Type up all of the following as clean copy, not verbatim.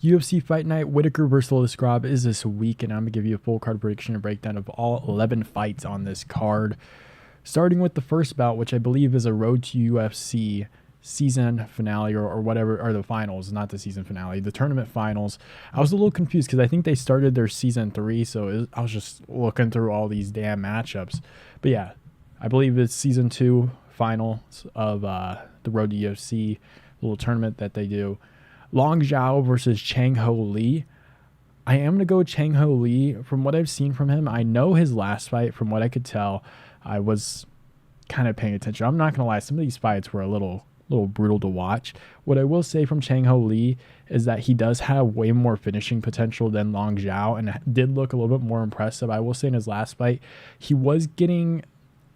UFC Fight Night, Whittaker versus Aliskerov is this week, and I'm going to give you a full card prediction and breakdown of all 11 fights on this card. Starting with the first bout, which I believe is a Road to UFC season finale or whatever, or the finals, not the season finale, the tournament finals. I was a little confused because I think they started their season 3, so I was just looking through all these damn matchups. But yeah, I believe it's season 2 finals of the Road to UFC little tournament that they do. Long Xiao versus Chang Ho Lee. I am going to go with Chang Ho Lee. From what I've seen from him, I know his last fight, from what I could tell, I was kind of paying attention. I'm not going to lie, some of these fights were a little brutal to watch. What I will say from Chang Ho Lee is that he does have way more finishing potential than Long Xiao and did look a little bit more impressive. I will say in his last fight, he was getting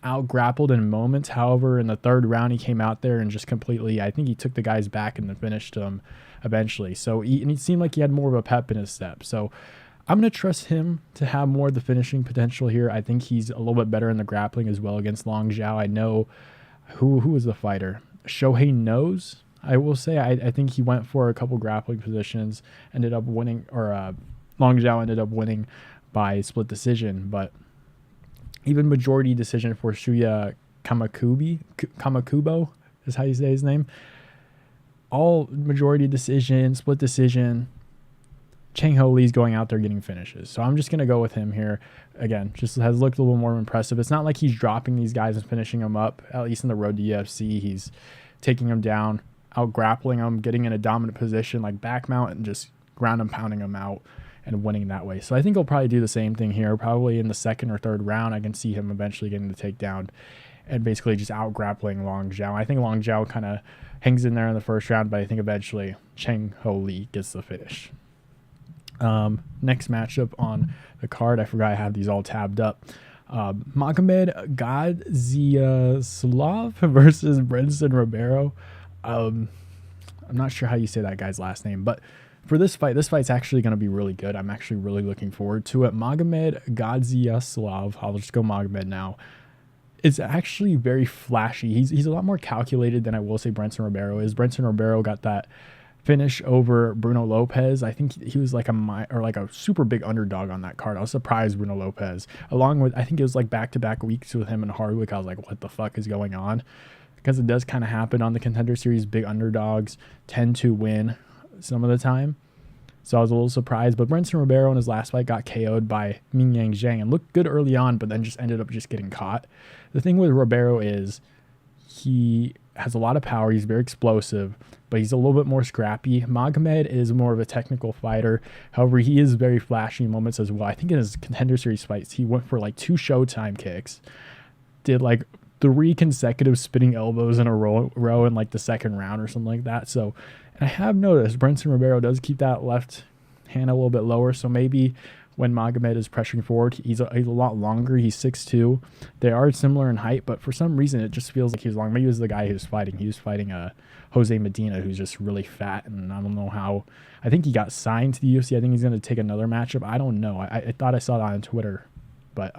out grappled in moments. However, in the third round, he came out there and just completely, I think he took the guys back and then finished him eventually. So it seemed like he had more of a pep in his step. So I'm going to trust him to have more of the finishing potential here. I think he's a little bit better in the grappling as well against Long Xiao. I know who was the fighter. Shohei knows. I will say I think he went for a couple grappling positions, ended up winning, or Long Xiao ended up winning by split decision. But even majority decision for Shuya Kamakubo is how you say his name. All majority decision, split decision. Chang Ho Lee's going out there getting finishes. So I'm just going to go with him here. Again, just has looked a little more impressive. It's not like he's dropping these guys and finishing them up, at least in the Road to UFC. He's taking them down, out grappling them, getting in a dominant position like back mount and just ground and pounding them out and winning that way. So I think he'll probably do the same thing here. Probably in the second or third round, I can see him eventually getting the takedown and basically just out grappling Long Xiao. I think Long Xiao kind of hangs in there in the first round, but I think eventually Chang Ho Lee gets the finish. Next matchup on the card, I forgot I have these all tabbed up. Magomed Gadzhiyasulov versus Brendson Ribeiro. I'm not sure how you say that guy's last name, but for this fight's actually going to be really good. I'm actually really looking forward to it. Magomed Gadzhiyasulov, I'll just go Magomed now. It's actually very flashy. He's a lot more calculated than I will say Brendson Ribeiro is. Brendson Ribeiro got that finish over Bruno Lopez. I think he was like a super big underdog on that card. I was surprised Bruno Lopez, along with, I think it was like back-to-back weeks with him and Hardwick. I was like, what the fuck is going on? Because it does kind of happen on the Contender Series. Big underdogs tend to win some of the time. So I was a little surprised. But Brendson Ribeiro in his last fight got KO'd by Mingyang Zhang and looked good early on, but then just ended up just getting caught. The thing with Ribeiro is he has a lot of power. He's very explosive, but he's a little bit more scrappy. Magomed is more of a technical fighter. However, he is very flashy in moments as well. I think in his Contender Series fights, he went for like 2 Showtime kicks, did like 3 consecutive spinning elbows in a row in like the second round or something like that. So, and I have noticed Brendson Ribeiro does keep that left hand a little bit lower. So maybe when Magomed is pressuring forward, he's a lot longer. He's 6'2". They are similar in height, but for some reason it just feels like he's long. Maybe it was the guy he was fighting. He was fighting Jose Medina, who's just really fat, and I don't know how. I think he got signed to the UFC. I think he's going to take another matchup. I don't know. I thought I saw that on Twitter, but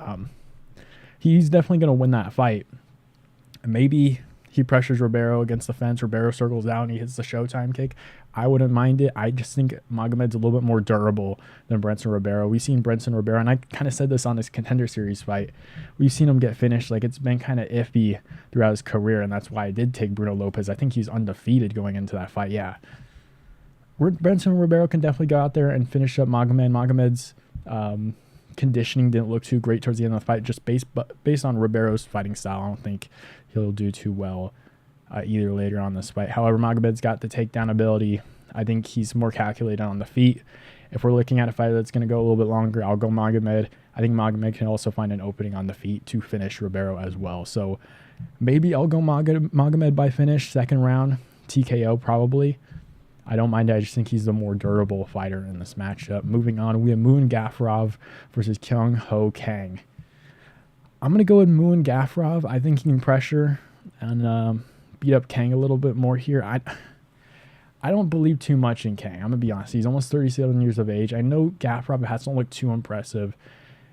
he's definitely going to win that fight. Maybe he pressures Ribeiro against the fence. Ribeiro circles out and he hits the Showtime kick. I wouldn't mind it. I just think Magomed's a little bit more durable than Brendson Ribeiro. We've seen Brendson Ribeiro, and I kind of said this on this Contender Series fight. We've seen him get finished. Like, it's been kind of iffy throughout his career, and that's why I did take Bruno Lopez. I think he's undefeated going into that fight. Yeah. Brendson Ribeiro can definitely go out there and finish up Magomed. Magomed's conditioning didn't look too great towards the end of the fight, just based on Ribeiro's fighting style. I don't think he'll do too well either later on this fight. However, Magomed's got the takedown ability. I think he's more calculated on the feet. If we're looking at a fight that's going to go a little bit longer, I'll go Magomed. I think Magomed can also find an opening on the feet to finish Ribeiro as well. So maybe I'll go Magomed by finish, second round, TKO probably. I don't mind it. I just think he's the more durable fighter in this matchup. Moving on, we have Muin Gafurov versus Kyung Ho Kang. I'm going to go with Muin Gafurov. I think he can pressure and beat up Kang a little bit more here. I don't believe too much in Kang. I'm going to be honest. He's almost 37 years of age. I know Gafurov hasn't looked too impressive,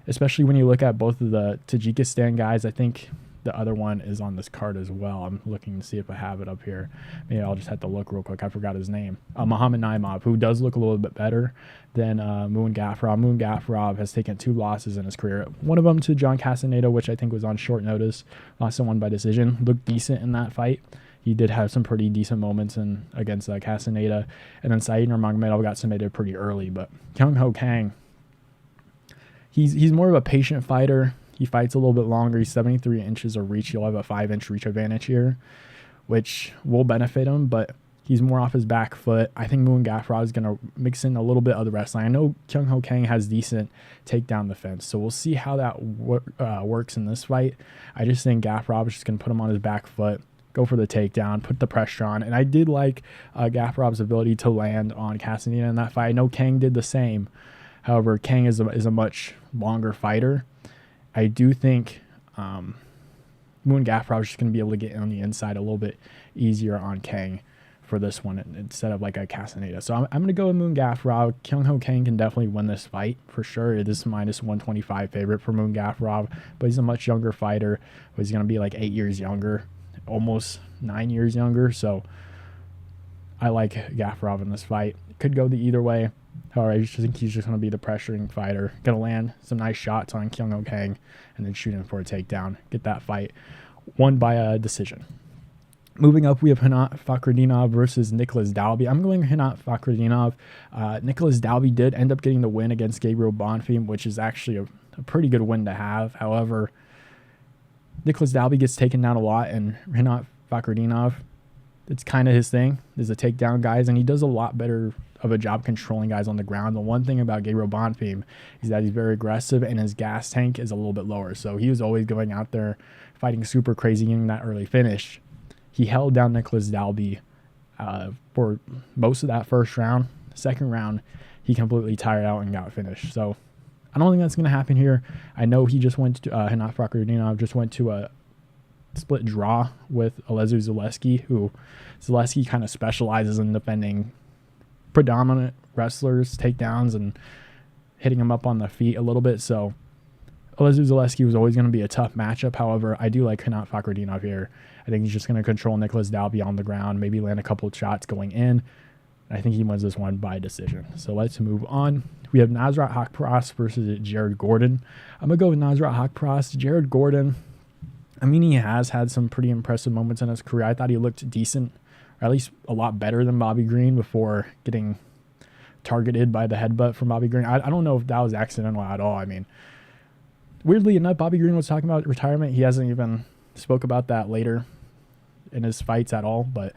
especially when you look at both of the Tajikistan guys. I think the other one is on this card as well. I'm looking to see if I have it up here. Maybe I'll just have to look real quick. I forgot his name. Mohamed Naimov, who does look a little bit better than Muin Gafurov. Muin Gafurov has taken 2 losses in his career. One of them to John Castaneda, which I think was on short notice. Lost to one by decision. Looked decent in that fight. He did have some pretty decent moments against Castaneda. And then Said Nurmagomedov got submitted pretty early. But Kang, he's more of a patient fighter. He fights a little bit longer. He's 73 inches of reach. He'll have a 5-inch reach advantage here, which will benefit him, but he's more off his back foot. I think Muin Gafurov is going to mix in a little bit of the wrestling. I know Kang has decent takedown defense, so we'll see how that works in this fight. I just think Gafurov is just going to put him on his back foot, go for the takedown, put the pressure on. And I did like Gafurov's ability to land on Castaneda in that fight. I know Kang did the same. However, Kang is a much longer fighter. I do think Muin Gafurov is just going to be able to get on the inside a little bit easier on Kang for this one instead of like a Castaneda. So I'm going to go with Muin Gafurov. Kang can definitely win this fight for sure. It is minus 125 favorite for Muin Gafurov, but he's a much younger fighter. He's going to be like 8 years younger, almost 9 years younger. So I like Gafurov in this fight. Could go the either way. However, I just think he's just going to be the pressuring fighter. Going to land some nice shots on Kang and then shoot him for a takedown. Get that fight won by a decision. Moving up, we have Rinat Fakhretdinov versus Nicolas Dalby. I'm going Rinat Fakhretdinov. Nicolas Dalby did end up getting the win against Gabriel Bonfim, which is actually a pretty good win to have. However, Nicolas Dalby gets taken down a lot, and Rinat Fakhretdinov, it's kind of his thing, is to take down guys, and he does a lot better of a job controlling guys on the ground. The one thing about Gabriel Bonfim is that he's very aggressive and his gas tank is a little bit lower. So he was always going out there fighting super crazy, getting that early finish. He held down Nicolas Dalby for most of that first round. Second round, he completely tired out and got finished. So I don't think that's going to happen here. I know he just went to Rinat Fakhretdinov just went to a split draw with Alezu Zaleski, who Zaleski kind of specializes in defending predominant wrestlers, takedowns, and hitting them up on the feet a little bit. So Alezu Zaleski was always going to be a tough matchup. However, I do like Rinat Fakhretdinov here. I think he's just going to control Nicolas Dalby on the ground, maybe land a couple of shots going in. I think he wins this one by decision. So let's move on. We have Nasrat Haqparast versus Jared Gordon. I'm going to go with Nasrat Haqparast. Jared Gordon, I mean, he has had some pretty impressive moments in his career. I thought he looked decent, or at least a lot better than Bobby Green before getting targeted by the headbutt from Bobby Green. I don't know if that was accidental at all. I mean, weirdly enough, Bobby Green was talking about retirement. He hasn't even spoke about that later in his fights at all, but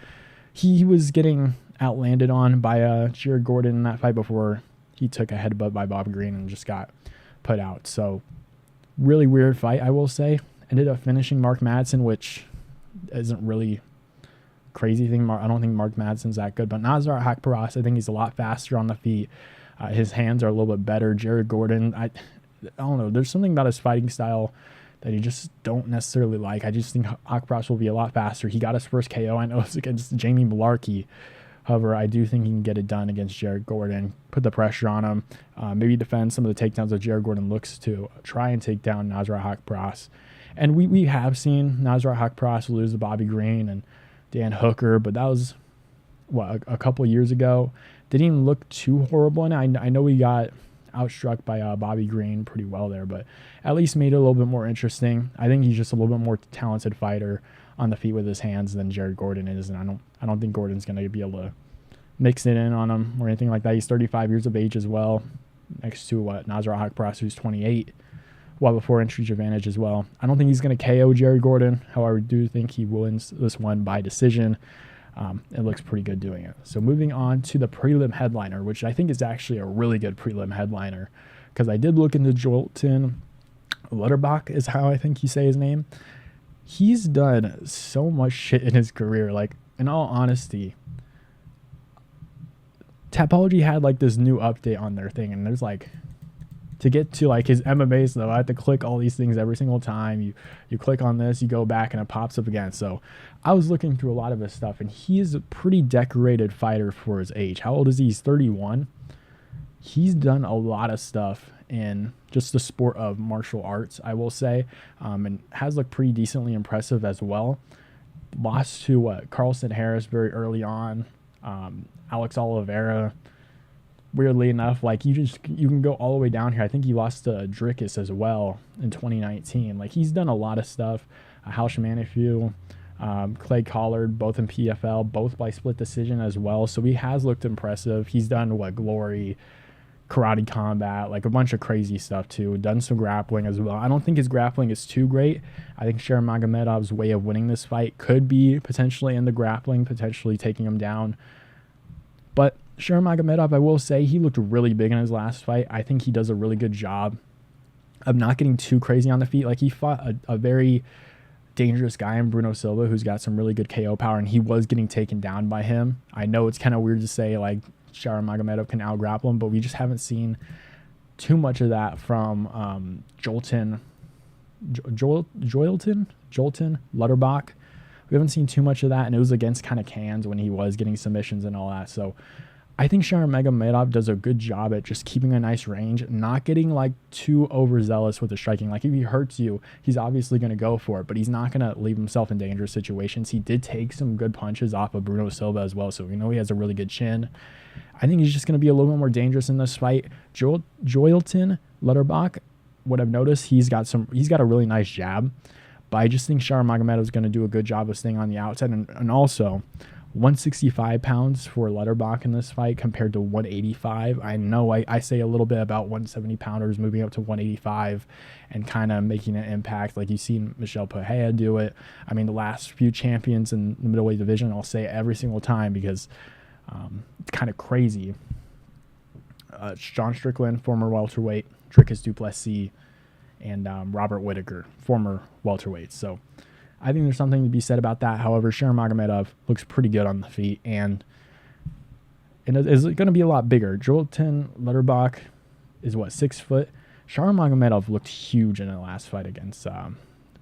he was getting outlanded on by Jared Gordon in that fight before he took a headbutt by Bobby Green and just got put out. So really weird fight, I will say. Ended up finishing Mark Madsen, which isn't really crazy thing. I don't think Mark Madsen's that good, but Nasrat Haqparast, I think he's a lot faster on the feet. His hands are a little bit better. Jared Gordon, I don't know. There's something about his fighting style that you just don't necessarily like. I just think Haqparast will be a lot faster. He got his first KO. I know it's against Jamie Malarkey. However, I do think he can get it done against Jared Gordon, put the pressure on him, maybe defend some of the takedowns that Jared Gordon looks to try and take down Nasrat Haqparast. And we have seen Nasrat Haqparast lose to Bobby Green and Dan Hooker, but that was, a couple years ago. Didn't even look too horrible. And I know he got outstruck by Bobby Green pretty well there, but at least made it a little bit more interesting. I think he's just a little bit more talented fighter on the feet with his hands than Jared Gordon is, and I don't think Gordon's going to be able to mix it in on him or anything like that. He's 35 years of age as well, next to Nasrat Haqparast, who's 28, while before inch advantage as well. I don't think he's going to KO Jared Gordon. However, I do think he wins this one by decision. It looks pretty good doing it. So moving on to the prelim headliner, which I think is actually a really good prelim headliner, because I did look into Joilton. Lutterbach is how I think you say his name. He's done so much shit in his career. Like, in all honesty, Tapology had like this new update on their thing, and there's like, to get to like his MMA stuff, I have to click all these things every single time. You click on this, you go back, and it pops up again. So I was looking through a lot of his stuff, and he is a pretty decorated fighter for his age. How old is he? He's 31. He's done a lot of stuff in just the sport of martial arts, I will say, and has looked pretty decently impressive as well. Lost to Carlson Harris very early on. Alex Oliveira, weirdly enough, like you can go all the way down here. I think he lost to Drickus as well in 2019. Like he's done a lot of stuff. Hausch Manifu, Clay Collard, both in PFL, both by split decision as well. So he has looked impressive. He's done Glory, Karate Combat, like a bunch of crazy stuff too. Done some grappling as well. I don't think his grappling is too great. I think Shara Magomedov's way of winning this fight could be potentially in the grappling, potentially taking him down. But Shara Magomedov, I will say, he looked really big in his last fight. I think he does a really good job of not getting too crazy on the feet. Like he fought a very dangerous guy in Bruno Silva who's got some really good KO power, and he was getting taken down by him. I know it's kind of weird to say like Shara Magomedov can out-grapple him, but we just haven't seen too much of that from Joilton, Lutterbach. We haven't seen too much of that, and it was against kind of cans when he was getting submissions and all that. So I think Shara Magomedov does a good job at just keeping a nice range, not getting like too overzealous with the striking. Like if he hurts you, he's obviously going to go for it, but he's not going to leave himself in dangerous situations. He did take some good punches off of Bruno Silva as well, so we know he has a really good chin. I think he's just going to be a little bit more dangerous in this fight. Joilton, Lutterbach, what I've noticed, he's got a really nice jab, but I just think Shara Magomedov is going to do a good job of staying on the outside, and also 165 pounds for Lutterbach in this fight compared to 185. I know I say a little bit about 170 pounders moving up to 185 and kind of making an impact. Like you've seen Michel Pereira do it. I mean, the last few champions in the middleweight division, I'll say it every single time because it's kind of crazy. John Strickland, former welterweight, Dricus du Plessis, and Robert Whittaker, former welterweights. So I think there's something to be said about that. However, Shara Magomedov looks pretty good on the feet and is going to be a lot bigger. Joilton Lutterbach is 6 foot. Shara Magomedov looked huge in the last fight against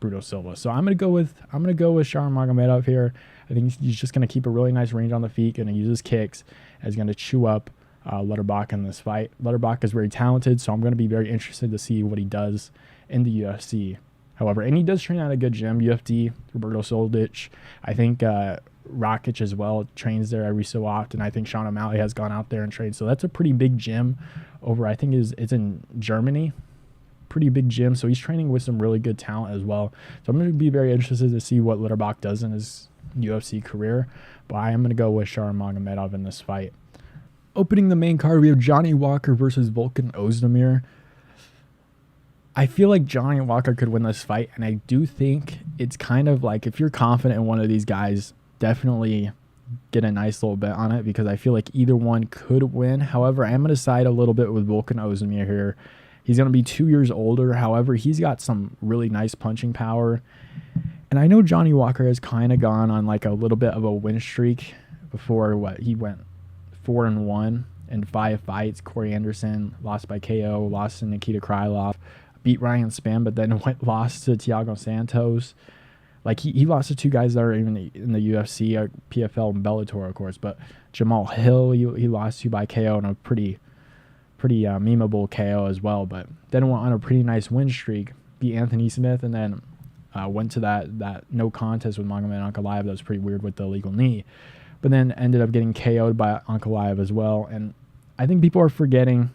Bruno Silva. So I'm going to go with Shara Magomedov here. I think he's just going to keep a really nice range on the feet, going to use his kicks, and he's going to chew up Lutterbach in this fight. Lutterbach is very talented, so I'm going to be very interested to see what he does in the UFC. However, and he does train at a good gym, UFD, Roberto Soldic. I think Rakic as well trains there every so often. I think Sean O'Malley has gone out there and trained. So that's a pretty big gym over, I think it's in Germany. Pretty big gym. So he's training with some really good talent as well. So I'm going to be very interested to see what Lutterbach does in his UFC career. But I am going to go with Shara Magomedov in this fight. Opening the main card, we have Johnny Walker versus Volkan Oezdemir. I feel like Johnny Walker could win this fight, and I do think it's kind of like if you're confident in one of these guys, definitely get a nice little bet on it because I feel like either one could win. However, I'm going to side a little bit with Volkan Oezdemir here. He's going to be 2 years older. However, he's got some really nice punching power. And I know Johnny Walker has kind of gone on like a little bit of a win streak before he went 4-1 in 5 fights. Corey Anderson lost by KO, lost to Nikita Krylov, beat Ryan Spann, but then lost to Thiago Santos. Like he lost to 2 guys that are even in the UFC, PFL, and Bellator, of course. But Jamal Hill, he lost to by KO in a pretty memeable KO as well. But then went on a pretty nice win streak, beat Anthony Smith, and then went to that no contest with Magomed Ankalaev. That was pretty weird with the illegal knee. But then ended up getting KO'd by Ankalaev as well. And I think people are forgetting.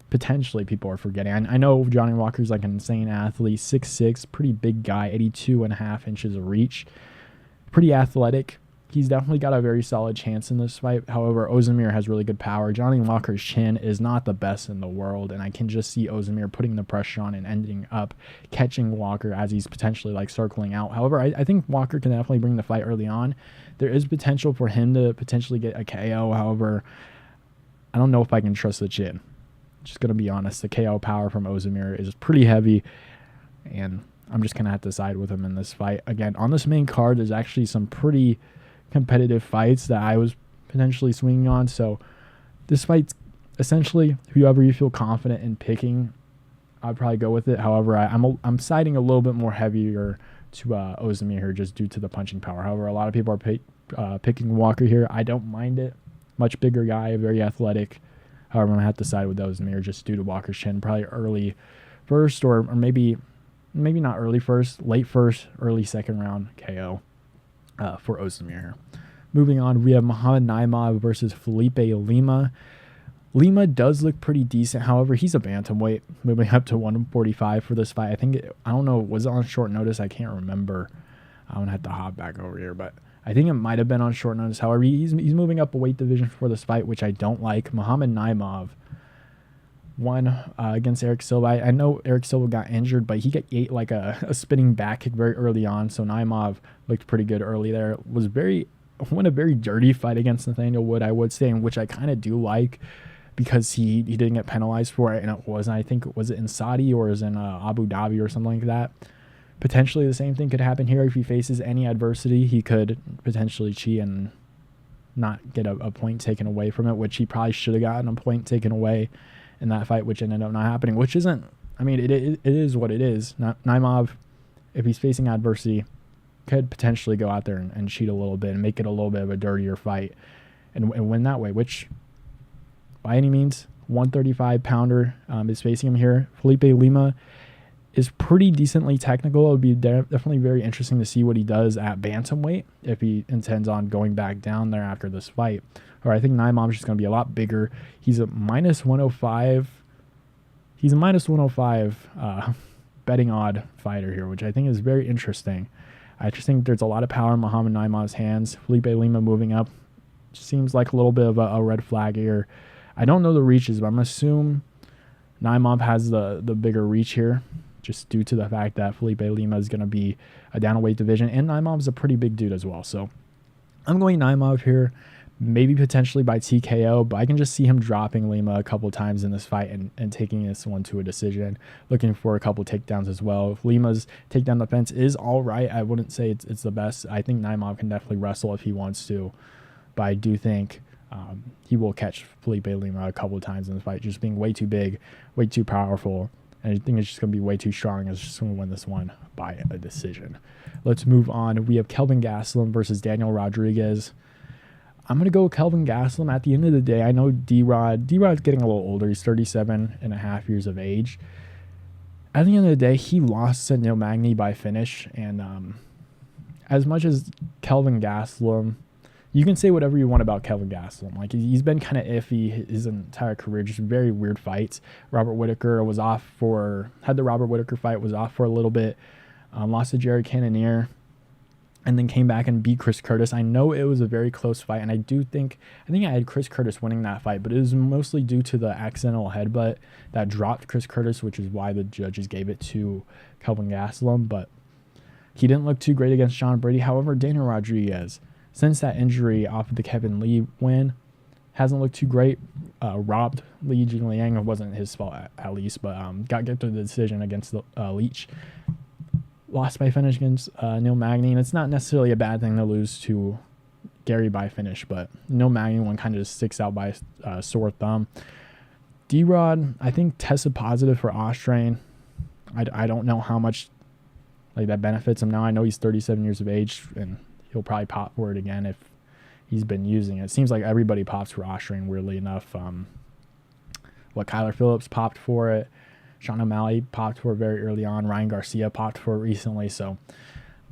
Potentially people are forgetting. I know Johnny Walker's like an insane athlete, 6'6", pretty big guy, 82.5 inches of reach. Pretty athletic. He's definitely got a very solid chance in this fight. However, Oezdemir has really good power. Johnny Walker's chin is not the best in the world, and I can just see Oezdemir putting the pressure on and ending up catching Walker as he's potentially like circling out. However, I think Walker can definitely bring the fight early on. There is potential for him to potentially get a KO. However, I don't know if I can trust the chin. Just going to be honest, the KO power from Oezdemir is pretty heavy, and I'm just going to have to side with him in this fight. Again, on this main card, there's actually some pretty competitive fights that I was potentially swinging on, so this fight's essentially whoever you feel confident in picking, I'd probably go with it. However, I'm siding a little bit more heavier to Oezdemir here just due to the punching power. However, a lot of people are picking Walker here. I don't mind it. Much bigger guy, very athletic. However, I'm going to have to side with Oezdemir just due to Walker's chin. Probably early first or maybe not early first, late first, early second round KO for Oezdemir. Moving on, we have Muhammad Naimov versus Felipe Lima. Lima does look pretty decent. However, he's a bantamweight, moving up to 145 for this fight. I don't know, was it on short notice? I can't remember. I'm going to have to hop back over here, but I think it might have been on short notice. However, he's moving up a weight division for this fight, which I don't like. Muhammad Naimov won against Eric Silva. I know Eric Silva got injured, but he ate like a spinning back kick very early on, so Naimov looked pretty good early there. Won a very dirty fight against Nathaniel Wood, I would say, and which I kind of do like, because he didn't get penalized for it, and it wasn't, I think, was it in Saudi or was in Abu Dhabi or something like that. Potentially the same thing could happen here. If he faces any adversity, he could potentially cheat and not get a point taken away from it, which he probably should have gotten a point taken away in that fight, which ended up not happening, which isn't, I mean, it is what it is. Naimov, if he's facing adversity, could potentially go out there and cheat a little bit and make it a little bit of a dirtier fight and win that way, which by any means, 135-pounder is facing him here. Felipe Lima is pretty decently technical. It would be definitely very interesting to see what he does at bantamweight if he intends on going back down there after this fight. Or I think Naimov is just going to be a lot bigger. He's a minus 105. He's a minus 105 betting odd fighter here, which I think is very interesting. I just think there's a lot of power in Muhammad Naimov's hands. Felipe Lima moving up seems like a little bit of a red flag here. I don't know the reaches, but I'm going to assume Naimov has the bigger reach here, just due to the fact that Felipe Lima is going to be a down weight division, and Naimov's a pretty big dude as well. So I'm going Naimov here, maybe potentially by TKO, but I can just see him dropping Lima a couple times in this fight and taking this one to a decision, looking for a couple takedowns as well. If Lima's takedown defense is all right, I wouldn't say it's the best. I think Naimov can definitely wrestle if he wants to, but I do think he will catch Felipe Lima a couple of times in the fight, just being way too big, way too powerful, and I think it's just going to be way too strong. It's just going to win this one by a decision. Let's move on. We have Kelvin Gastelum versus Daniel Rodriguez. I'm going to go with Kelvin Gastelum. At the end of the day, I know D-Rod's getting a little older. He's 37 and a half years of age. At the end of the day, he lost to Neil Magny by finish, and as much as Kelvin Gastelum, you can say whatever you want about Kelvin Gastelum. Like, he's been kind of iffy his entire career, just very weird fights. Robert Whittaker was off had the Robert Whittaker fight, was off for a little bit, lost to Jared Cannonier, and then came back and beat Chris Curtis. I know it was a very close fight, and I think I had Chris Curtis winning that fight, but it was mostly due to the accidental headbutt that dropped Chris Curtis, which is why the judges gave it to Kelvin Gastelum. But he didn't look too great against Sean Brady. However, Daniel Rodriguez, since that injury off of the Kevin Lee win, hasn't looked too great. Robbed Li Jingliang. It wasn't his fault at least, but got to the decision against Leach. Lost by finish against Neil Magny, and it's not necessarily a bad thing to lose to Gary by finish, but Neil Magny one kind of just sticks out by a sore thumb. D-Rod, I think, tested positive for Austrain. I don't know how much that benefits him now. I know he's 37 years of age, and he'll probably pop for it again if he's been using it. It seems like everybody pops for Austrian, weirdly enough. Kyler Phillips popped for it. Sean O'Malley popped for it very early on. Ryan Garcia popped for it recently. So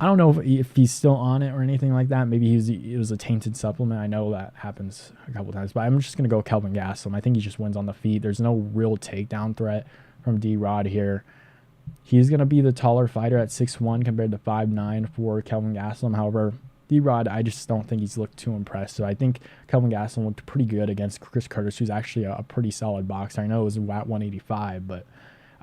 I don't know if he's still on it or anything like that. Maybe it was a tainted supplement. I know that happens a couple times. But I'm just going to go Kelvin Gastelum. I think he just wins on the feet. There's no real takedown threat from D-Rod here. He's going to be the taller fighter at 6'1" compared to 5'9" for Kelvin Gastelum. However, D-Rod, I just don't think he's looked too impressed. So I think Kelvin Gastelum looked pretty good against Chris Curtis, who's actually a pretty solid boxer. I know it was at 185, but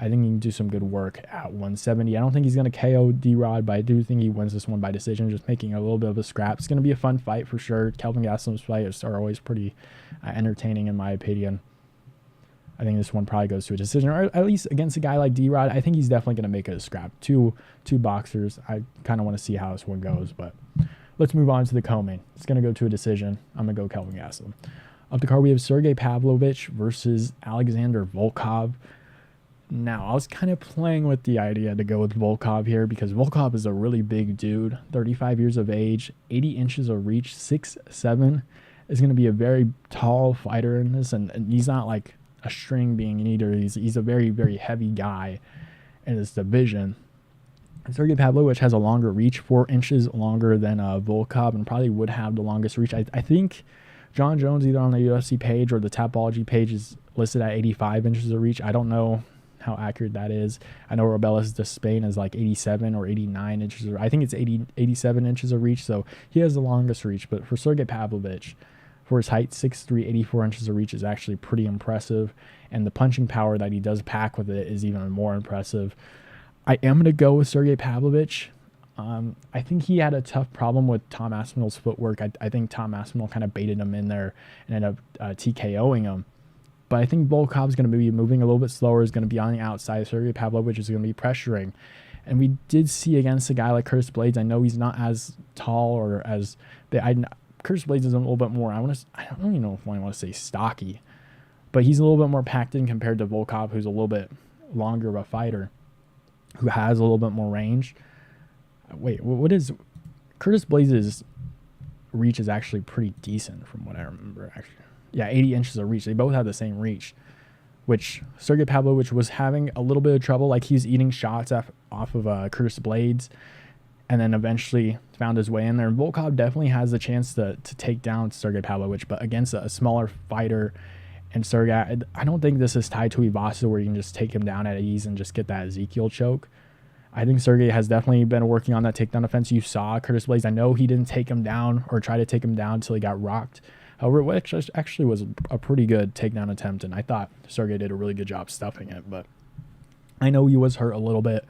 I think he can do some good work at 170. I don't think he's going to KO D-Rod, but I do think he wins this one by decision, just making a little bit of a scrap. It's going to be a fun fight for sure. Kelvin Gastelum's fights are always pretty entertaining in my opinion. I think this one probably goes to a decision, or at least against a guy like D-Rod. I think he's definitely going to make it a scrap. Two boxers. I kind of want to see how this one goes, but let's move on to the co-main. It's going to go to a decision. I'm going to go Kelvin Gastelum. Up the card, we have Sergei Pavlovich versus Alexander Volkov. Now, I was kind of playing with the idea to go with Volkov here because Volkov is a really big dude, 35 years of age, 80 inches of reach, 6'7", is going to be a very tall fighter in this, and he's not like a string being either. He's a very, very heavy guy in this division. And Sergei Pavlovich has a longer reach, 4 inches longer than Volkov, and probably would have the longest reach. I think John Jones, either on the UFC page or the Tapology page, is listed at 85 inches of reach. I don't know how accurate that is. I know Robelis de Spain is like 87 or 89 inches. I think it's 87 inches of reach, so he has the longest reach. But for Sergei Pavlovich, for his height, 6'3", 84 inches of reach is actually pretty impressive. And the punching power that he does pack with it is even more impressive. I am going to go with Sergei Pavlovich. I think he had a tough problem with Tom Aspinall's footwork. I think Tom Aspinall kind of baited him in there and ended up TKOing him. But I think Volkov's going to be moving a little bit slower, is going to be on the outside. Sergei Pavlovich is going to be pressuring. And we did see against a guy like Curtis Blades, I know he's not as tall or as... Curtis Blades is a little bit more, I don't even know if I want to say stocky, but he's a little bit more packed in compared to Volkov, who's a little bit longer of a fighter, who has a little bit more range. Wait, what is... Curtis Blades' reach is actually pretty decent from what I remember, actually. Yeah, 80 inches of reach. They both have the same reach, which Sergei Pavlovich was having a little bit of trouble. Like, he was eating shots off of Curtis Blades, and then eventually found his way in there. And Volkov definitely has the chance to take down Sergei Pavlovich, but against a smaller fighter, and Sergei, I don't think this is tied to Ivasa where you can just take him down at ease and just get that Ezekiel choke. I think Sergei has definitely been working on that takedown defense. You saw Curtis Blades. I know he didn't take him down or try to take him down until he got rocked. However, which actually was a pretty good takedown attempt, and I thought Sergei did a really good job stuffing it, but I know he was hurt a little bit.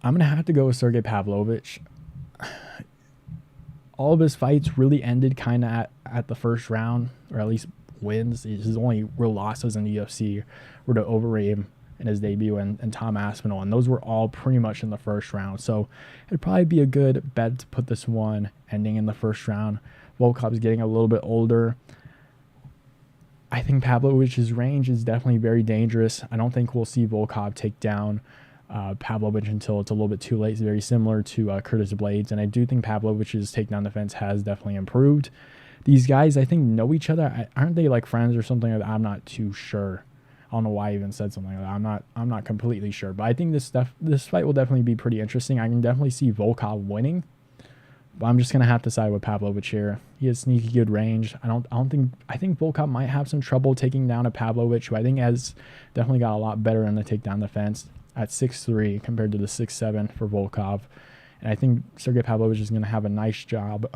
I'm going to have to go with Sergei Pavlovich. All of his fights really ended kind of at the first round, or at least wins. His only real losses in the UFC were to Overeem in his debut and Tom Aspinall, and those were all pretty much in the first round. So it'd probably be a good bet to put this one ending in the first round. Volkov's getting a little bit older. I think Pavlovich's range is definitely very dangerous. I don't think we'll see Volkov take down Pavlovich until it's a little bit too late. It's very similar to Curtis Blades, and I do think Pavlovich's takedown defense has definitely improved. These guys, I think, know each other. Aren't they like friends or something? I'm not too sure. I don't know why I even said something like that. I'm not completely sure, but I think this fight will definitely be pretty interesting. I can definitely see Volkov winning, but I'm just gonna have to side with Pavlovich here. He has sneaky good range. I think Volkov might have some trouble taking down a Pavlovich, who I think has definitely got a lot better in the takedown defense at 6'3" compared to the 6'7" for Volkov. And I think Sergei Pavlovich is gonna have a nice job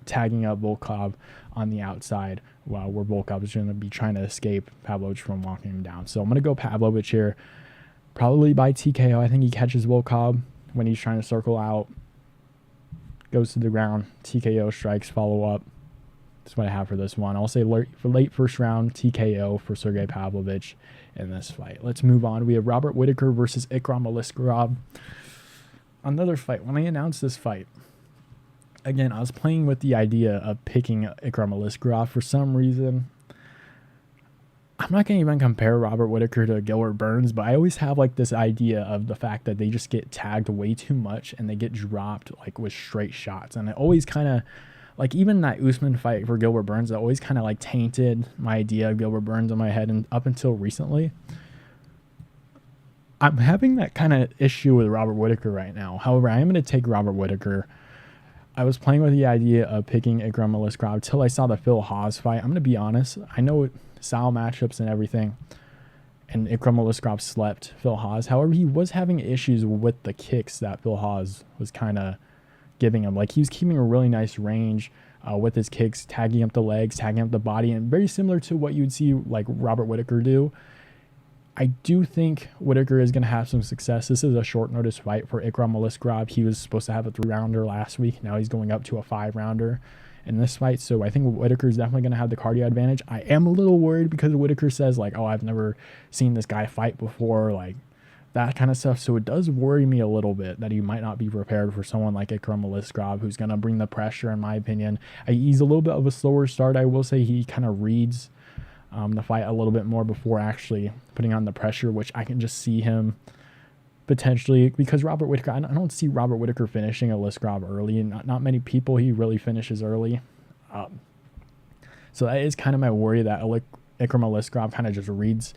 tagging up Volkov on the outside, where Volkov is going to be trying to escape Pavlovich from walking him down. So I'm going to go Pavlovich here, probably by TKO. I think he catches Volkov when he's trying to circle out, goes to the ground, TKO strikes, follow up. That's what I have for this one. I'll say for late first round, TKO for Sergei Pavlovich in this fight. Let's move on. We have Robert Whittaker versus Ikram Aliskerov. Another fight. When I announced this fight, again, I was playing with the idea of picking Ikram Aliskerov for some reason. I'm not going to even compare Robert Whittaker to Gilbert Burns, but I always have like this idea of the fact that they just get tagged way too much and they get dropped like with straight shots. And it always kind of, like even that Usman fight for Gilbert Burns, it always kind of like tainted my idea of Gilbert Burns in my head, and up until recently. I'm having that kind of issue with Robert Whittaker right now. However, I am going to take Robert Whittaker. I was playing with the idea of picking Ikram Aliskerov until I saw the Phil Haas fight. I'm going to be honest. I know style matchups and everything, and Ikram Aliskerov slept Phil Haas. However, he was having issues with the kicks that Phil Haas was kind of giving him. Like, he was keeping a really nice range with his kicks, tagging up the legs, tagging up the body, and very similar to what you'd see like Robert Whittaker do. I do think Whittaker is going to have some success. This is a short notice fight for Ikram Aliskerov. He was supposed to have a 3-rounder last week. Now he's going up to a 5-rounder in this fight. So I think Whittaker is definitely going to have the cardio advantage. I am a little worried because Whittaker says like, oh, I've never seen this guy fight before, like that kind of stuff. So it does worry me a little bit that he might not be prepared for someone like Ikram Aliskerov, who's going to bring the pressure, in my opinion. He's a little bit of a slower start. I will say he kind of reads the fight a little bit more before actually putting on the pressure, which I can just see him potentially, because Robert Whittaker, I don't see Robert Whittaker finishing Aliskerov early, and not many people he really finishes early. So that is kind of my worry, that Ikram Aliskerov kind of just reads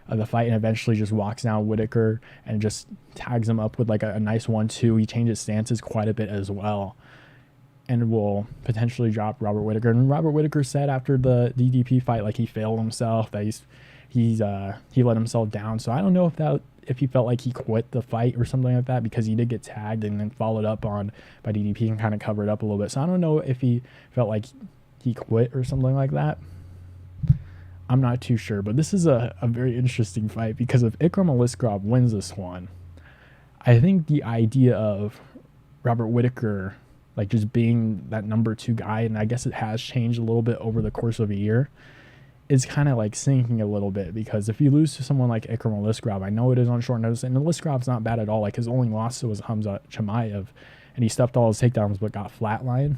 the fight and eventually just walks down Whittaker and just tags him up with like a nice 1-2. He changes stances quite a bit as well, and will potentially drop Robert Whittaker. And Robert Whittaker said after the DDP fight, like, he failed himself, that he let himself down. So I don't know if he felt like he quit the fight or something like that, because he did get tagged and then followed up on by DDP and kind of covered up a little bit. So I don't know if he felt like he quit or something like that. I'm not too sure, but this is a very interesting fight, because if Ikram Aliskerov wins this one, I think the idea of Robert Whittaker like just being that number 2 guy, and I guess it has changed a little bit over the course of a year, is kind of like sinking a little bit. Because if you lose to someone like Ikram Aliskerov, I know it is on short notice, and Aliskerov's not bad at all. Like, his only loss was Khamzat Chimaev, and he stuffed all his takedowns but got flatlined.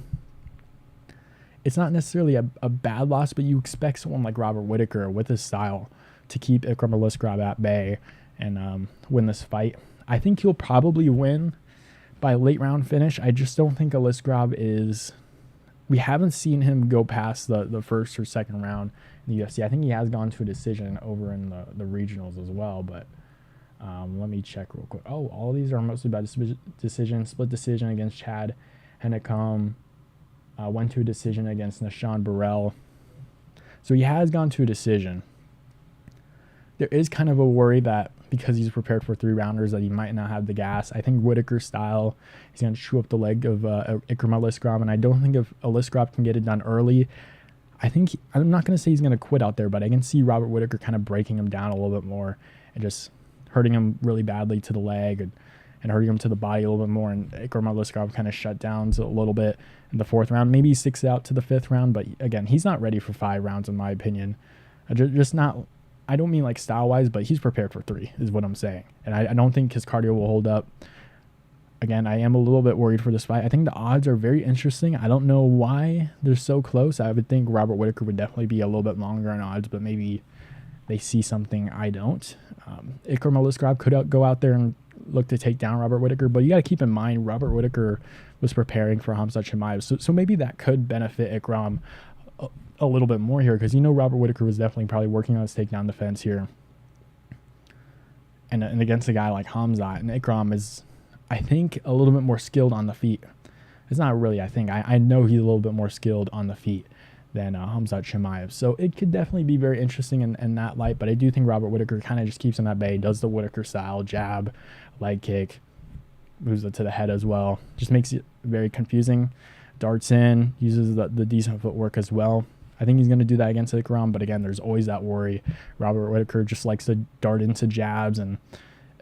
It's not necessarily a bad loss, but you expect someone like Robert Whittaker with his style to keep Ikram Aliskerov at bay and win this fight. I think he'll probably win by late round finish. I just don't think Aliskerov is... We haven't seen him go past the first or second round in the UFC. I think he has gone to a decision over in the regionals as well, but let me check real quick. Oh, all of these are mostly by decision. Split decision against Chad Hennecom. Went to a decision against Nashan Burrell. So he has gone to a decision. There is kind of a worry that because he's prepared for 3-rounders that he might not have the gas. I think Whittaker's style, he's going to chew up the leg of Ikram Aliskerov, and I don't think if Aliskerov can get it done early, I'm not going to say he's going to quit out there, but I can see Robert Whittaker kind of breaking him down a little bit more and just hurting him really badly to the leg and hurting him to the body a little bit more, and Ikram Aliskerov kind of shut down a little bit in the 4th round. Maybe he sticks out to the 5th round, but again, he's not ready for 5 rounds in my opinion. Just not... I don't mean like style-wise, but he's prepared for 3 is what I'm saying. And I don't think his cardio will hold up. Again, I am a little bit worried for this fight. I think the odds are very interesting. I don't know why they're so close. I would think Robert Whittaker would definitely be a little bit longer in odds, but maybe they see something I don't. Ikram Aliskerov could go out there and look to take down Robert Whittaker, but you got to keep in mind Robert Whittaker was preparing for Khamzat Chimaev, so maybe that could benefit Ikram a little bit more here, because Robert Whittaker was definitely probably working on his takedown defense here, and against a guy like Khamzat, and Ikram is, I think, a little bit more skilled on the feet. It's not really, I think, I know he's a little bit more skilled on the feet than Khamzat Chimaev, so it could definitely be very interesting in that light. But I do think Robert Whittaker kind of just keeps him at bay, does the Whittaker style jab, leg kick, moves it to the head as well, just makes it very confusing, darts in, uses the decent footwork as well. I think he's going to do that against Ikram, but again, there's always that worry. Robert Whittaker just likes to dart into jabs, and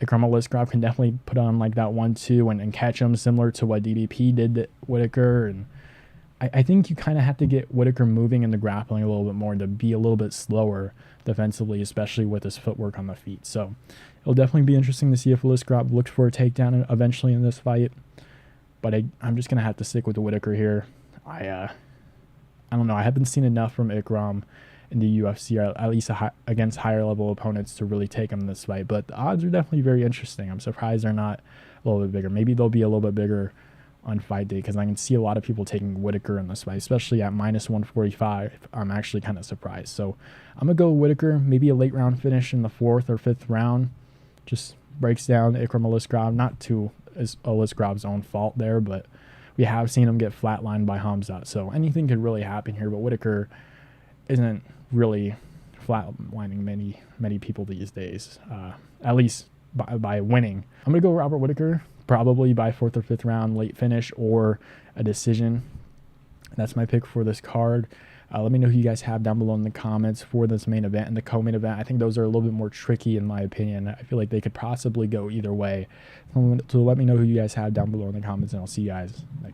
Ikram Aliskerov can definitely put on like that 1-2 and catch him, similar to what DDP did to Whittaker. And I think you kind of have to get Whittaker moving in the grappling a little bit more to be a little bit slower defensively, especially with his footwork on the feet. So it'll definitely be interesting to see if Aliskerov looks for a takedown eventually in this fight. But I'm just going to have to stick with the Whittaker here. I don't know. I haven't seen enough from Ikram in the UFC, or at least against higher level opponents, to really take him in this fight. But the odds are definitely very interesting. I'm surprised they're not a little bit bigger. Maybe they'll be a little bit bigger on fight day, because I can see a lot of people taking Whittaker in this fight, especially at -145. I'm actually kind of surprised. So I'm going to go Whittaker, maybe a late round finish in the 4th or 5th round. Just breaks down Ikram Aliskerov, not to Aliskerov's own fault there, but we have seen him get flatlined by Khamzat, so anything could really happen here. But Whittaker isn't really flatlining many people these days, at least by winning. I'm going to go Robert Whittaker, probably by 4th or 5th round, late finish, or a decision. That's my pick for this card. Let me know who you guys have down below in the comments for this main event and the co-main event. I think those are a little bit more tricky in my opinion. I feel like they could possibly go either way. So let me know who you guys have down below in the comments, and I'll see you guys next time.